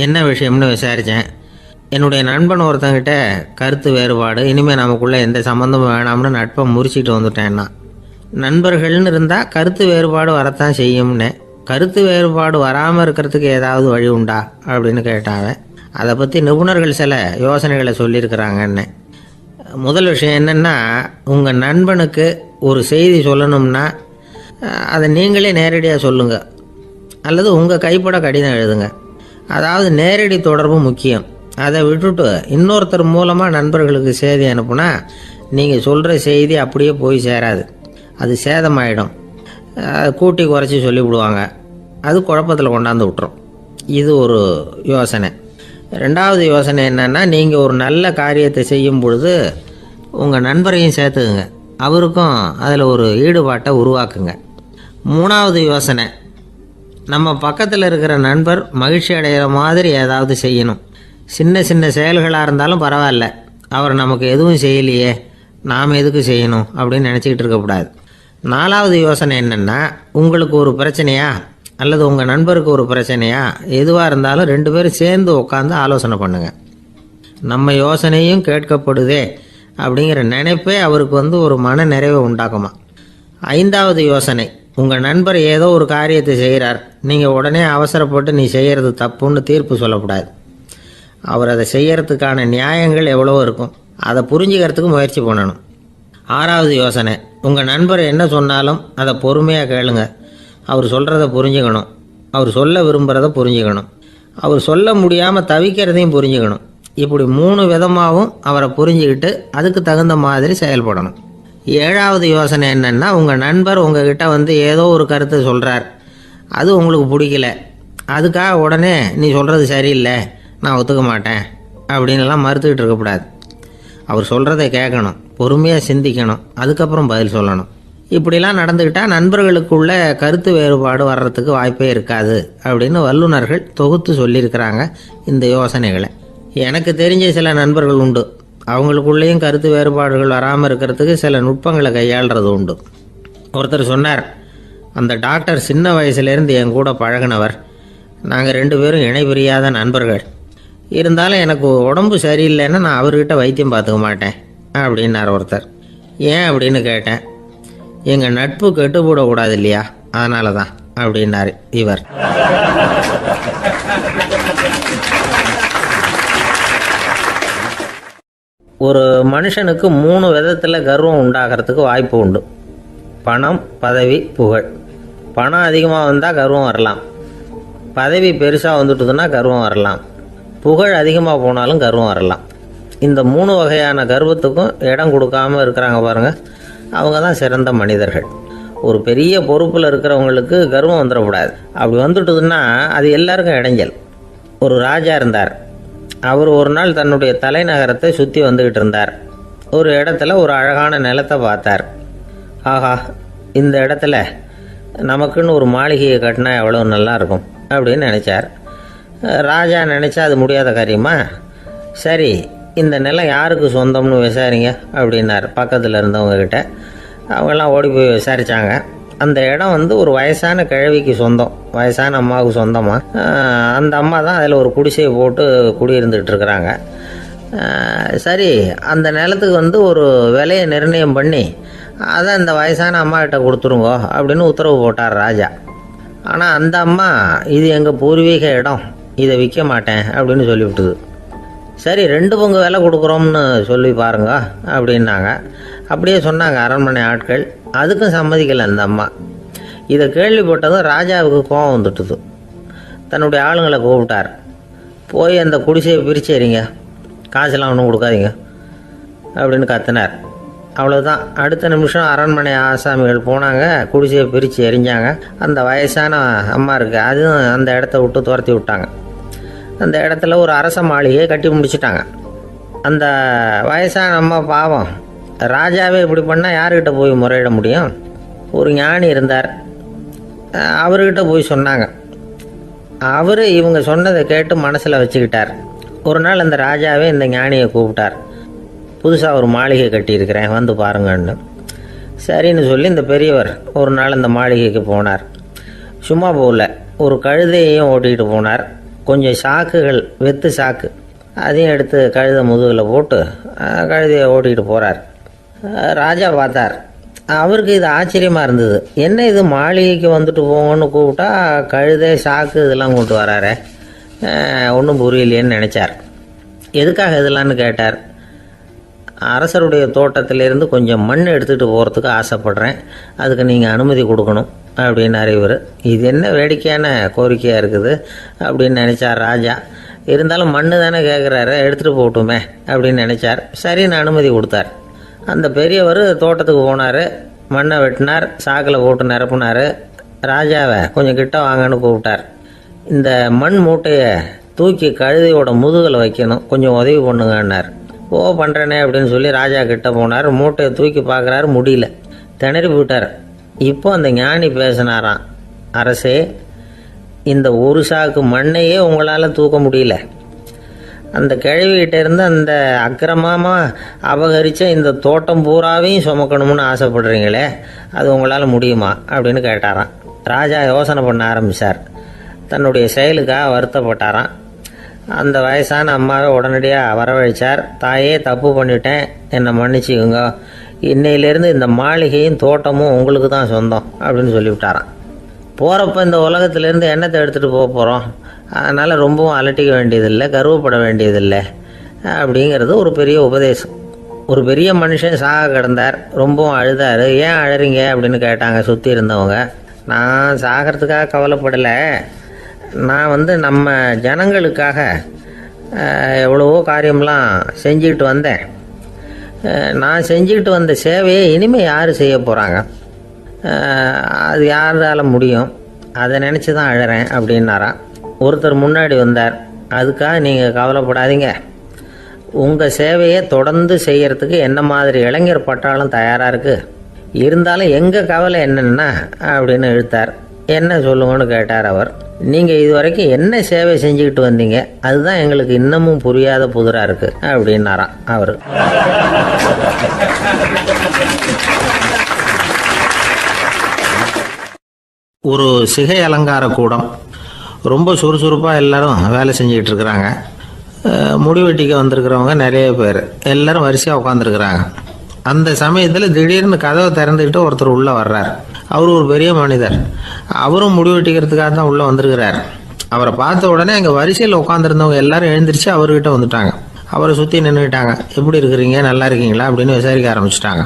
என்ன விஷயம்னு விசாரித்தேன். என்னுடைய நண்பன் ஒருத்தங்கிட்ட கருத்து வேறுபாடு, இனிமேல் நமக்குள்ளே எந்த சம்மந்தமும் வேணாம்னு நட்பை முறிச்சிட்டு வந்துட்டேன்னா. நண்பர்கள்னு இருந்தால் கருத்து வேறுபாடு வரத்தான் செய்யும்னு. கருத்து வேறுபாடு வராமல் இருக்கிறதுக்கு ஏதாவது வழி உண்டா அப்படின்னு கேட்டாங்க. அதை பற்றி நிபுணர்கள் சில யோசனைகளை சொல்லியிருக்கிறாங்கன்னு. முதல் விஷயம் என்னென்னா, உங்கள் நண்பனுக்கு ஒரு செய்தி சொல்லணும்னா அதை நீங்களே நேரடியாக சொல்லுங்கள், அல்லது உங்கள் கைப்பட கடிதம் எழுதுங்க. அதாவது நேரடி தொடர்பு முக்கியம். அதை விட்டுட்டு இன்னொருத்தர் மூலமாக நண்பர்களுக்கு செய்தி அனுப்புனா நீங்கள் சொல்கிற செய்தி அப்படியே போய் சேராது, அது சேதமாயிடும். கூட்டி குறைச்சி சொல்லிவிடுவாங்க, அது குழப்பத்தில் கொண்டாந்து விட்டுரும். இது ஒரு யோசனை. 2வது யோசனை என்னென்னா, நீங்கள் ஒரு நல்ல காரியத்தை செய்யும் பொழுது உங்கள் நண்பரையும் சேர்த்துக்குங்க, அவருக்கும் அதில் ஒரு ஈடுபாட்டை உருவாக்குங்க. 3வது யோசனை, நம்ம பக்கத்தில் இருக்கிற நண்பர் மகிழ்ச்சி அடைகிற மாதிரி ஏதாவது செய்யணும். சின்ன சின்ன செயல்களாக இருந்தாலும் பரவாயில்ல, அவர் நமக்கு எதுவும் செய்யலையே, நாம் எதுக்கு செய்யணும் அப்படின்னு நினச்சிக்கிட்டு இருக்கக்கூடாது. 4வது யோசனை என்னென்னா, உங்களுக்கு ஒரு பிரச்சனையா அல்லது உங்கள் நண்பருக்கு ஒரு பிரச்சனையா, எதுவாக இருந்தாலும் 2 பேரும் சேர்ந்து உட்காந்து ஆலோசனை பண்ணுங்கள். நம்ம யோசனையும் கேட்கப்படுதே அப்படிங்கிற நினைப்பே அவருக்கு ஒரு மன நிறைவை உண்டாக்குமா. 5வது யோசனை, உங்கள் நண்பர் ஏதோ ஒரு காரியத்தை செய்கிறார், நீங்கள் உடனே அவசரப்பட்டு நீ செய்கிறது தப்புன்னு தீர்ப்பு சொல்லக்கூடாது. அவர் அதை செய்யறதுக்கான நியாயங்கள் எவ்வளவோ இருக்கும், அதை புரிஞ்சுக்கிறதுக்கு முயற்சி பண்ணணும். 6வது யோசனை, உங்கள் நண்பர் என்ன சொன்னாலும் அதை பொறுமையாக கேளுங்க. அவர் சொல்கிறத புரிஞ்சுக்கணும், அவர் சொல்ல விரும்புகிறத புரிஞ்சுக்கணும், அவர் சொல்ல முடியாமல் தவிக்கிறதையும் புரிஞ்சுக்கணும். இப்படி 3 விதமாகவும் அவரை புரிஞ்சுக்கிட்டு அதுக்கு தகுந்த மாதிரி செயல்படணும். 7வது யோசனை என்னென்னா, உங்கள் நண்பர் உங்ககிட்ட ஏதோ ஒரு கருத்தை சொல்கிறார், அது உங்களுக்கு பிடிக்கல, அதுக்காக உடனே நீ சொல்கிறது சரியில்லை, நான் ஒத்துக்க மாட்டேன் அப்படின்லாம் மறுத்துக்கிட்டு இருக்கக்கூடாது. அவர் சொல்கிறத கேட்கணும், பொறுமையாக சிந்திக்கணும், அதுக்கப்புறம் பதில் சொல்லணும். இப்படிலாம் நடந்துக்கிட்டால் நண்பர்களுக்குள்ள கருத்து வேறுபாடு வர்றதுக்கு வாய்ப்பே இருக்காது அப்படின்னு வல்லுநர்கள் தொகுத்து சொல்லியிருக்கிறாங்க இந்த யோசனைகளை. எனக்கு தெரிஞ்ச சில நண்பர்கள் உண்டு, அவங்களுக்குள்ளேயும் கருத்து வேறுபாடுகள் வராமல் இருக்கிறதுக்கு சில நுட்பங்களை கையாளுறது உண்டு. ஒருத்தர் சொன்னார், அந்த டாக்டர் சின்ன வயசுலேருந்து என் கூட பழகினவர், நாங்கள் 2 பேரும் இணை பிரியாத நண்பர்கள், இருந்தாலும் எனக்கு உடம்பு சரியில்லைன்னா நான் அவர்கிட்ட வைத்தியம் பார்த்துக்க மாட்டேன் அப்படின்னார் ஒருத்தர். ஏன் அப்படின்னு கேட்டேன். எங்கள் நட்பு கெட்டுப்படக்கூடாது இல்லையா, அதனால தான் அப்படின்னார் இவர். ஒரு மனுஷனுக்கு 3 விதத்தில் கர்வம் உண்டாகிறதுக்கு வாய்ப்பு உண்டு. பணம், பதவி, புகழ். பணம் அதிகமாக வந்தால் கர்வம் வரலாம், பதவி பெருசாக வந்துட்டுதுன்னா கர்வம் வரலாம், புகழ் அதிகமாக போனாலும் கர்வம் வரலாம். இந்த 3 வகையான கர்வத்துக்கும் இடம் கொடுக்காம இருக்கிறாங்க பாருங்கள், அவங்க தான் சிறந்த மனிதர்கள். ஒரு பெரிய பொறுப்பில் இருக்கிறவங்களுக்கு கர்வம் வந்துடக்கூடாது. அப்படி வந்துட்டுதுன்னா அது எல்லாருக்கும் இடைஞ்சல். ஒரு ராஜா இருந்தார். அவர் ஒரு நாள் தன்னுடைய தலைநகரத்தை சுற்றி வந்துக்கிட்டு இருந்தார். ஒரு இடத்துல ஒரு அழகான நிலத்தை பார்த்தார். ஆஹா, இந்த இடத்துல நமக்குன்னு ஒரு மாளிகையை கட்டினா எவ்வளோ நல்லா இருக்கும் அப்படின்னு நினச்சார். ராஜா நினச்சா அது முடியாத காரியமா? சரி, இந்த நிலம் யாருக்கு சொந்தம்னு விசாரிங்க அப்படின்னார் பக்கத்தில் இருந்தவங்கக்கிட்ட. அவங்கெல்லாம் ஓடி போய் விசாரித்தாங்க. அந்த இடம் ஒரு வயசான கிழவிக்கு சொந்தம், வயசான அம்மாவுக்கு சொந்தமாக. அந்த அம்மா தான் அதில் ஒரு குடிசையை போட்டு குடியிருந்துகிட்டு இருக்கிறாங்க. சரி, அந்த நிலத்துக்கு ஒரு விலையை நிர்ணயம் பண்ணி அதை அந்த வயசான அம்மாக்கிட்ட கொடுத்துருங்கோ அப்படின்னு உத்தரவு போட்டார் ராஜா. ஆனால் அந்த அம்மா, இது எங்கள் பூர்வீக இடம், இதை விற்க மாட்டேன் அப்படின்னு சொல்லிவிட்டுது. சரி, 2 பங்கு விலை கொடுக்குறோம்னு சொல்லி பாருங்க அப்படின்னாங்க. அப்படியே சொன்னாங்க அரண்மனை ஆட்கள். அதுக்கும் சம்மதிக்கலை அந்த அம்மா. இதை கேள்விப்பட்டதும் ராஜாவுக்கு கோபம் வந்துட்டுது. தன்னுடைய ஆளுங்களை கூப்பிட்டார். போய் அந்த குடிசையை பிரிச்சேரிங்க, காசெல்லாம் ஒன்றும் கொடுக்காதீங்க அப்படின்னு கத்தினார். அவ்வளோதான். அடுத்த நிமிஷம் அரண்மனை ஆசாமிகள் போனாங்க, குடிசையை பிரித்து எரிஞ்சாங்க. அந்த வயசான அம்மா இருக்கு, அதுவும் அந்த இடத்த விட்டு துரத்தி விட்டாங்க. அந்த இடத்துல ஒரு அரச மாளிகையை கட்டி முடிச்சிட்டாங்க. அந்த வயசான அம்மா பாவம், ராஜாவே இப்படி பண்ணால் யாருக்கிட்ட போய் முறையிட முடியும்? ஒரு ஞானி இருந்தார், அவர்கிட்ட போய் சொன்னாங்க. அவர் இவங்க சொன்னதை கேட்டு மனசில் வச்சுக்கிட்டார். ஒரு நாள் அந்த ராஜாவே இந்த ஞானியை கூப்பிட்டார். புதுசாக ஒரு மாளிகை கட்டியிருக்கிறேன், வந்து பாருங்கன்னு. சரின்னு சொல்லி இந்த பெரியவர் ஒரு நாள் இந்த மாளிகைக்கு போனார். சும்மா போகல, ஒரு கழுதையையும் ஓட்டிகிட்டு போனார். கொஞ்சம் சாக்குகள், வெத்து சாக்கு, அதையும் எடுத்து கழுதை முதுகில் போட்டு கழுதையை ஓட்டிகிட்டு போகிறார். ராஜா பார்த்தார். அவருக்கு இது ஆச்சரியமாக இருந்தது. என்ன இது, மாளிகைக்கு வந்துட்டு போங்கன்னு கூப்பிட்டா கழுதை சாக்கு இதெல்லாம் கொண்டு வராரே, ஒன்றும் புரியலையேன்னு நினச்சார். எதுக்காக இதெல்லாம்னு கேட்டார். அரசருடைய தோட்டத்திலேருந்து கொஞ்சம் மண் எடுத்துகிட்டு போகிறதுக்கு ஆசைப்பட்றேன், அதுக்கு நீங்கள் அனுமதி கொடுக்கணும் அப்படின்னார் இவர். இது என்ன வேடிக்கையான கோரிக்கையாக இருக்குது அப்படின்னு நினச்சார் ராஜா. இருந்தாலும் மண்ணு தானே கேட்குறாரு, எடுத்துகிட்டு போகட்டுமே அப்படின்னு நினச்சார். சரின்னு அனுமதி கொடுத்தார். அந்த பெரியவர் தோட்டத்துக்கு போனார், மண்ணை வெட்டினார், சாக்கில் போட்டு நிரப்புனார். ராஜாவை கொஞ்சம் கிட்ட வாங்கன்னு கூப்பிட்டார். இந்த மண் மூட்டையை தூக்கி கழுதையோட முதுகில் வைக்கணும், கொஞ்சம் உதவி பண்ணுங்கன்னார். ஓ, பண்ணுறேனே அப்படின்னு சொல்லி ராஜா கிட்ட போனார். மூட்டையை தூக்கி பார்க்குறாரு, முடியல, திணறி போயிட்டார். இப்போ அந்த ஞானி பேசினாராம். அரசே, இந்த ஒரு சாக்கு மண்ணையே உங்களால் தூக்க முடியல, அந்த கிழவிகிட்ட இருந்து அந்த அக்கிரமமாக அபகரித்த இந்த தோட்டம் பூராவையும் சுமக்கணும்னு ஆசைப்படுறீங்களே, அது உங்களால் முடியுமா அப்படின்னு கேட்டாராம். ராஜா யோசனை பண்ண ஆரம்பித்தார். தன்னுடைய செயலுக்காக வருத்தப்பட்டாராம். அந்த வயசான அம்மாவை உடனடியாக வரவழைச்சார். தாயே, தப்பு பண்ணிட்டேன், என்னை மன்னிச்சுக்குங்க, இன்னையிலேருந்து இந்த மாளிகையும் தோட்டமும் உங்களுக்கு தான் சொந்தம் அப்படின்னு சொல்லிவிட்டாராம். போகிறப்ப இந்த உலகத்திலேருந்து எண்ணத்தை எடுத்துகிட்டு போக போகிறோம், அதனால் ரொம்பவும் அலட்டிக்க வேண்டியதில்லை, கர்வப்பட வேண்டியதில்லை அப்படிங்கிறது ஒரு பெரிய உபதேசம். ஒரு பெரிய மனுஷன் சாக கிடந்தார், ரொம்பவும் அழுதார். ஏன் அழறீங்க அப்படின்னு கேட்டாங்க சுற்றி இருந்தவங்க. நான் சாகிறதுக்காக கவலைப்படலை, நான் நம்ம ஜனங்களுக்காக எவ்வளவோ காரியம்லாம் செஞ்சுக்கிட்டு வந்தேன். நான் செஞ்சுக்கிட்டு வந்த சேவையை இனிமேல் யார் செய்ய போகிறாங்க, அது யாரால் முடியும், அதை நினச்சி தான் அழறேன் அப்படின்னாராம். ஒருத்தர் முன்னாடி வந்தார். அதுக்காக நீங்கள் கவலைப்படாதீங்க, உங்கள் சேவையை தொடர்ந்து செய்கிறதுக்கு என்ன மாதிரி இளைஞர் பட்டாலும் தயாராக இருக்குது, இருந்தாலும் எங்கள் கவலை என்னென்னா அப்படின்னு இழுத்தார். என்ன சொல்லுங்கன்னு கேட்டார் அவர். நீங்கள் இது வரைக்கும் என்ன சேவை செஞ்சுக்கிட்டு வந்தீங்க, அதுதான் எங்களுக்கு இன்னமும் புரியாத புதிராக இருக்குது அப்படின்னாராம் அவர். ஒரு சிகை அலங்கார கூடம், ரொம்ப சுறுசுறுப்பாக எல்லாரும் வேலை செஞ்சுக்கிட்டு இருக்கிறாங்க. முடிவெட்டிக்க வந்திருக்கிறவங்க நிறைய பேர், எல்லாரும் வரிசையாக உட்காந்துருக்குறாங்க. அந்த சமயத்தில் திடீர்னு கதவை திறந்துக்கிட்டு ஒருத்தர் உள்ளே வர்றார். அவர் ஒரு பெரிய மனிதர், அவரும் முடிவெட்டிக்கிறதுக்காக தான் உள்ளே வந்திருக்கிறார். அவரை பார்த்த உடனே அங்கே வரிசையில் உட்காந்துருந்தவங்க எல்லாரும் எழுந்திரிச்சு அவர்கிட்ட வந்துட்டாங்க. அவரை சுற்றி நின்றுக்கிட்டாங்க. எப்படி இருக்கிறீங்க, நல்லா இருக்கீங்களா அப்படின்னு விசாரிக்க ஆரம்பிச்சிட்டாங்க.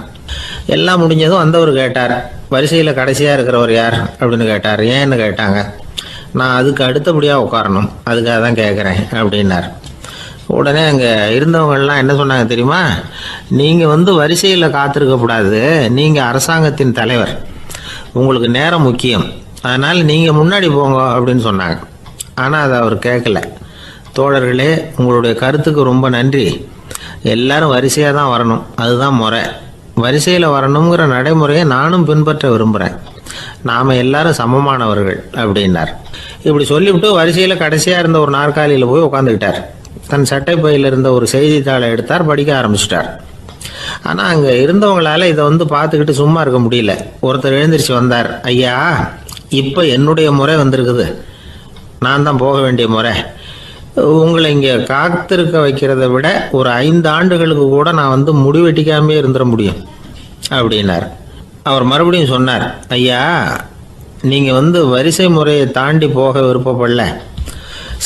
எல்லாம் முடிஞ்சதும் வந்தவர் கேட்டார், வரிசையில் கடைசியாக இருக்கிறவர் யார் அப்படின்னு கேட்டார். ஏன்னு கேட்டாங்க. நான் அதுக்கு அடுத்தபடியாக உட்காரணும், அதுக்காக தான் கேட்குறேன் அப்படின்னார். உடனே அங்கே இருந்தவங்கெல்லாம் என்ன சொன்னாங்க தெரியுமா? நீங்கள் வரிசையில் காத்திருக்கக்கூடாது, நீங்கள் அரசாங்கத்தின் தலைவர், உங்களுக்கு நேரம் முக்கியம், அதனால் நீங்கள் முன்னாடி போங்க அப்படின்னு சொன்னாங்க. ஆனால் அதை அவர் கேட்கல. தோழர்களே, உங்களுடைய கருத்துக்கு ரொம்ப நன்றி. எல்லாரும் வரிசையாக தான் வரணும், அதுதான் முறை. வரிசையில் வரணுங்கிற நடைமுறையை நானும் பின்பற்ற விரும்புகிறேன். நாம் எல்லாரும் சமமானவர்கள் அப்படின்னார். இப்படி சொல்லிவிட்டு வரிசையில் கடைசியாக இருந்த ஒரு நாற்காலியில் போய் உட்காந்துக்கிட்டார். தன் சட்டை பையில் இருந்த ஒரு செய்தித்தாளை எடுத்தார், படிக்க ஆரம்பிச்சிட்டார். ஆனால் அங்கே இருந்தவங்களால இதை பார்த்துக்கிட்டு சும்மா இருக்க முடியல. ஒருத்தர் எழுந்திரிச்சு வந்தார். ஐயா, இப்போ என்னுடைய முறை வந்திருக்குது, நான் தான் போக வேண்டிய முறை. உங்களை இங்கே காத்திருக்க வைக்கிறத விட ஒரு 5 ஆண்டுகளுக்கு கூட நான் முடிவெட்டிக்காமே இருந்துட முடியும் அப்படின்னார். அவர் மறுபடியும் சொன்னார், ஐயா, நீங்கள் வரிசை முறையை தாண்டி போக விருப்பப்படல,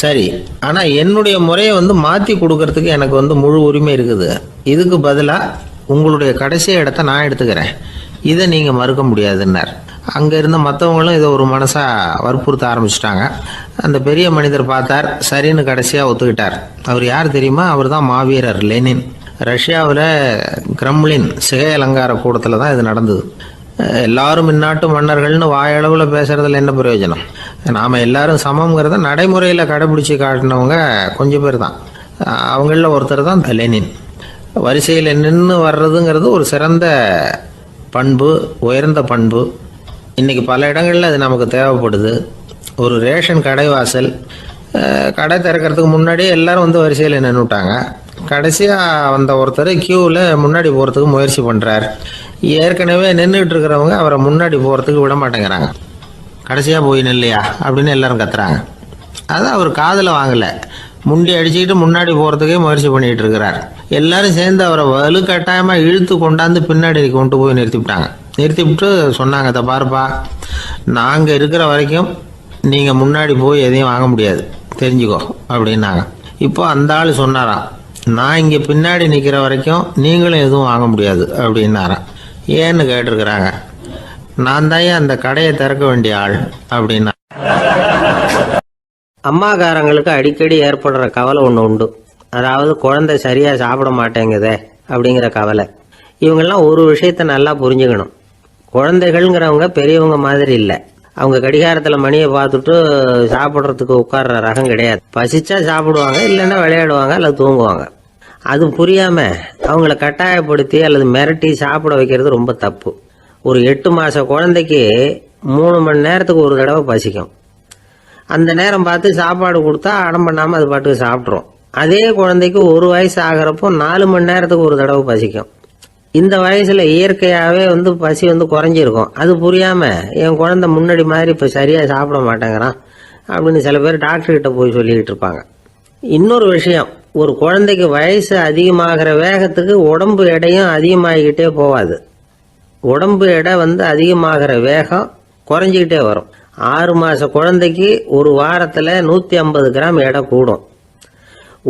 சரி, ஆனால் என்னுடைய முறையை மாற்றி கொடுக்கறதுக்கு எனக்கு முழு உரிமை இருக்குது. இதுக்கு பதிலாக உங்களுடைய கடைசி இடத்த நான் எடுத்துக்கிறேன், இதை நீங்கள் மறுக்க முடியாதுன்னார். அங்கே இருந்த மற்றவங்களும் இதை ஒரு மனசாக வற்புறுத்த ஆரம்பிச்சிட்டாங்க. அந்த பெரிய மனிதர் பார்த்தார், சரின்னு கடைசியாக ஒத்துக்கிட்டார். அவர் யார் தெரியுமா? அவர் தான் மாவீரர் லெனின். ரஷ்யாவில் கிரெம்ளின் சிகை அலங்கார கூடத்தில் தான் இது நடந்தது. எல்லாரும் இந்நாட்டு மன்னர்கள்னு வாயளவில் பேசுறதுல என்ன பிரயோஜனம்? நாம் எல்லாரும் சமங்கிறத நடைமுறையில் கடைபிடிச்சி காட்டினவங்க கொஞ்சம் பேர் தான். அவங்களில் ஒருத்தர் தான் லெனின். வரிசையில் நின்று வர்றதுங்கிறது ஒரு சிறந்த பண்பு, உயர்ந்த பண்பு. இன்றைக்கி பல இடங்களில் அது நமக்கு தேவைப்படுது. ஒரு ரேஷன் கடை வாசல், கடை திறக்கிறதுக்கு முன்னாடியே எல்லாரும் வரிசையில் நின்றுட்டாங்க. கடைசியாக வந்த ஒருத்தர் கியூவில் முன்னாடி போகிறதுக்கு முயற்சி பண்ணுறார். ஏற்கனவே நின்றுட்டு இருக்கிறவங்க அவரை முன்னாடி போகிறதுக்கு விட மாட்டேங்கிறாங்க. கடைசியாக போய் நில்லையா அப்படின்னு எல்லாரும் கத்துறாங்க. அதை அவர் காதில் வாங்கலை. முண்டி அடிச்சுக்கிட்டு முன்னாடி போகிறதுக்கே முயற்சி பண்ணிகிட்டு இருக்கிறார். எல்லாரும் சேர்ந்து அவரை வலுக்கட்டாயமாக இழுத்து கொண்டாந்து பின்னாடி கொண்டு போய் நிறுத்திவிட்டாங்க. நிறுத்திவிட்டு சொன்னாங்க, இதை பாருப்பா, நாங்கள் இருக்கிற வரைக்கும் நீங்கள் முன்னாடி போய் எதையும் வாங்க முடியாது, தெரிஞ்சுக்கோ அப்படின்னாங்க. இப்போ அந்த ஆள் சொன்னாராம், நான் இங்கே பின்னாடி நிற்கிற வரைக்கும் நீங்களும் எதுவும் வாங்க முடியாது அப்படின்னாராம். ஏன்னு கேட்டிருக்கிறாங்க. நான் தான் அந்த கடையை திறக்க வேண்டிய ஆள் அப்படின்னா. அம்மாக்காரங்களுக்கு அடிக்கடி ஏற்படுற கவலை ஒன்று உண்டு. அதாவது குழந்தை சரியாக சாப்பிட மாட்டேங்குதே அப்படிங்கிற கவலை. இவங்கெல்லாம் ஒரு விஷயத்த நல்லா புரிஞ்சுக்கணும். குழந்தைகள்ங்கிறவங்க பெரியவங்க மாதிரி இல்லை. அவங்க கடிகாரத்தில் மணியை பார்த்துட்டு சாப்பிட்றதுக்கு உட்கார்ற ரகம் கிடையாது. பசிச்சா சாப்பிடுவாங்க, இல்லைன்னா விளையாடுவாங்க அல்லது தூங்குவாங்க. அது புரியாமல் அவங்கள கட்டாயப்படுத்தி அல்லது மிரட்டி சாப்பிட வைக்கிறது ரொம்ப தப்பு. ஒரு 8 மாத குழந்தைக்கு 3 மணி நேரத்துக்கு ஒரு தடவை பசிக்கும். அந்த நேரம் பார்த்து சாப்பாடு கொடுத்தா அடம் பண்ணாமல் அது பாட்டுக்கு சாப்பிட்றோம். அதே குழந்தைக்கு 1 வயசு ஆகிறப்போ 4 மணி நேரத்துக்கு ஒரு தடவை பசிக்கும். இந்த வயசுல இயற்கையாகவே பசி குறைஞ்சிருக்கும். அது புரியாமல் என் குழந்தை முன்னாடி மாதிரி இப்போ சரியாக சாப்பிட மாட்டேங்கிறான் அப்படின்னு சில பேர் டாக்டர்கிட்ட போய் சொல்லிக்கிட்டு இருப்பாங்க. இன்னொரு விஷயம், ஒரு குழந்தைக்கு வயசு அதிகமாகிற வேகத்துக்கு உடம்பு எடையும் அதிகமாகிக்கிட்டே போகாது. உடம்பு எடை அதிகமாகிற வேகம் குறைஞ்சிக்கிட்டே வரும். 6 மாத குழந்தைக்கு ஒரு வாரத்தில் 150 கிராம் எடை கூடும்.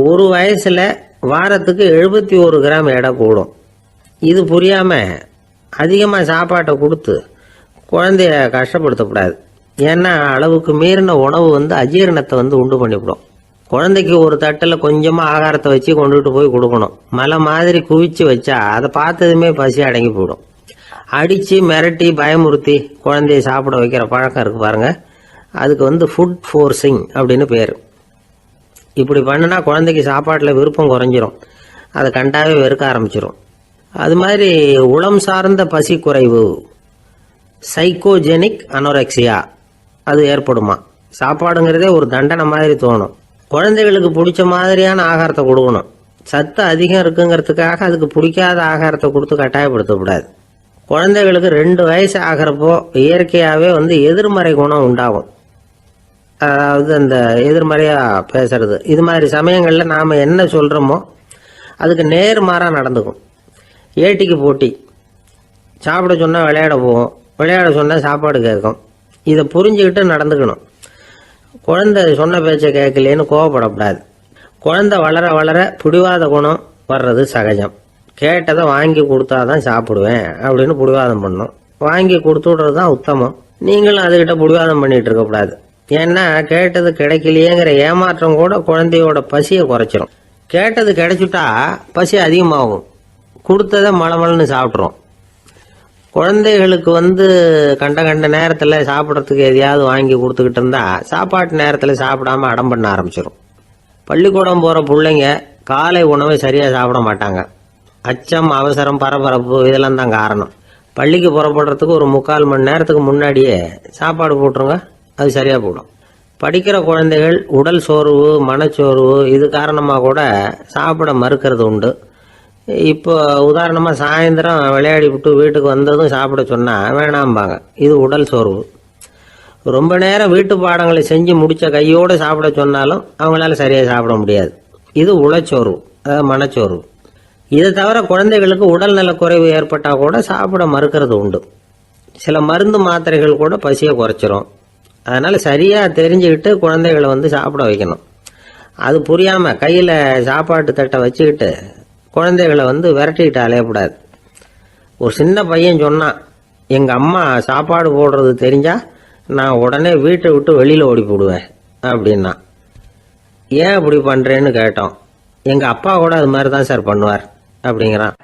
ஒரு வயசில் வாரத்துக்கு 71 கிராம் எடை கூடும். இது புரியாமல் அதிகமாக சாப்பாட்டை கொடுத்து குழந்தைய கஷ்டப்படுத்தக்கூடாது. ஏன்னா அளவுக்கு மீறின உணவு அஜீரணத்தை உண்டு பண்ணிவிடும். குழந்தைக்கு ஒரு தட்டில் கொஞ்சமாக ஆகாரத்தை வச்சு கொண்டுகிட்டு போய் கொடுக்கணும். மலை மாதிரி குவிச்சு வச்சா அதை பார்த்ததுமே பசி அடங்கி போயிடும். அடித்து மிரட்டி பயமுறுத்தி குழந்தைய சாப்பிட வைக்கிற பழக்கம் இருக்குது பாருங்கள், அதுக்கு ஃபுட் ஃபோர்ஸிங் அப்படின்னு பேர். இப்படி பண்ணினா குழந்தைக்கு சாப்பாட்டில் விருப்பம் குறைஞ்சிரும், அதை கண்டாவே வெறுக்க ஆரம்பிச்சிடும். அது மாதிரி உளம் சார்ந்த பசி குறைவு, சைக்கோஜெனிக் அனோரெக்சியா, அது ஏற்படுமா. சாப்பாடுங்கிறதே ஒரு தண்டனை மாதிரி தோணும். குழந்தைகளுக்கு பிடிச்ச மாதிரியான ஆகாரத்தை கொடுக்கணும். சத்து அதிகம் இருக்குங்கிறதுக்காக அதுக்கு பிடிக்காத ஆகாரத்தை கொடுத்து கட்டாயப்படுத்தக்கூடாது. குழந்தைகளுக்கு 2 வயசு ஆகிறப்போ இயற்கையாகவே எதிர்மறை குணம் உண்டாகும். அதாவது அந்த எதிர்மறையாக பேசுறது. இது மாதிரி சமயங்களில் நாம் என்ன சொல்கிறோமோ அதுக்கு நேர்மாறாக நடந்துக்கும். ஏட்டிக்கு போட்டி. சாப்பிட சொன்னால் விளையாட போவோம், விளையாட சொன்னால் சாப்பாடு கேட்கும். இதை புரிஞ்சுக்கிட்டு நடந்துக்கணும். குழந்தை சொன்ன பேச்சை கேட்கலேன்னு கோவப்படக்கூடாது. குழந்தை வளர வளர பிடிவாத குணம் வர்றது சகஜம். கேட்டதை வாங்கி கொடுத்தா தான் சாப்பிடுவேன் அப்படின்னு பிடிவாதம் பண்ணணும். வாங்கி கொடுத்து விடுறது தான் உத்தமம். நீங்களும் அதுக்கிட்ட பிடிவாதம் பண்ணிகிட்டு இருக்கக்கூடாது. ஏன்னா கேட்டது கிடைக்கலையேங்கிற ஏமாற்றம் கூட குழந்தையோட பசியை குறைச்சிரும். கேட்டது கிடைச்சுட்டா பசி அதிகமாகும், கொடுத்ததை மளமளன்னு சாப்பிட்றோம். குழந்தைகளுக்கு கண்ட நேரத்தில் சாப்பிட்றதுக்கு எதையாவது வாங்கி கொடுத்துக்கிட்டு இருந்தா சாப்பாட்டு நேரத்தில் சாப்பிடாம அடம் பண்ண ஆரம்பிச்சிடும். பள்ளிக்கூடம் போகிற பிள்ளைங்க காலை உணவை சரியாக சாப்பிட மாட்டாங்க. அச்சம், அவசரம், பரபரப்பு இதெல்லாம் தான் காரணம். பள்ளிக்கு புறப்படுறதுக்கு ஒரு 3/4 மணி நேரத்துக்கு முன்னாடியே சாப்பாடு போட்டுருங்க, அது சரியாக போடும். படிக்கிற குழந்தைகள் உடல் சோர்வு, மனச்சோர்வு இது காரணமாக கூட சாப்பிட மறுக்கிறது உண்டு. இப்போ உதாரணமாக சாயந்தரம் விளையாடி விட்டு வீட்டுக்கு வந்ததும் சாப்பிட சொன்னால் வேணாம்பாங்க. இது உடல் சோர்வு. ரொம்ப நேரம் வீட்டு பாடங்களை செஞ்சு முடித்த கையோடு சாப்பிட சொன்னாலும் அவங்களால சரியாக சாப்பிட முடியாது. இது உளச்சோர்வு, அதாவது மனச்சோர்வு. இதை தவிர குழந்தைகளுக்கு உடல் நலக்குறைவு ஏற்பட்டால் கூட சாப்பிட மறுக்கிறது உண்டு. சில மருந்து மாத்திரைகள் கூட பசியை குறைச்சிரும். அதனால் சரியாக தெரிஞ்சுக்கிட்டு குழந்தைகளை சாப்பிட வைக்கணும். அது புரியாமல் கையில் சாப்பாட்டு தட்டை வச்சுக்கிட்டு குழந்தைகளை விரட்டிக்கிட்டு அலையக்கூடாது. ஒரு சின்ன பையன் சொன்னான், எங்கள் அம்மா சாப்பாடு போடுறது தெரிஞ்சா நான் உடனே வீட்டை விட்டு வெளியில் ஓடி போடுவேன் அப்படின்னா. ஏன் அப்படி பண்ணுறேன்னு கேட்டோம். எங்கள் அப்பா கூட அது மாதிரி தான் சார் பண்ணுவார் அப்படிங்கிறான்.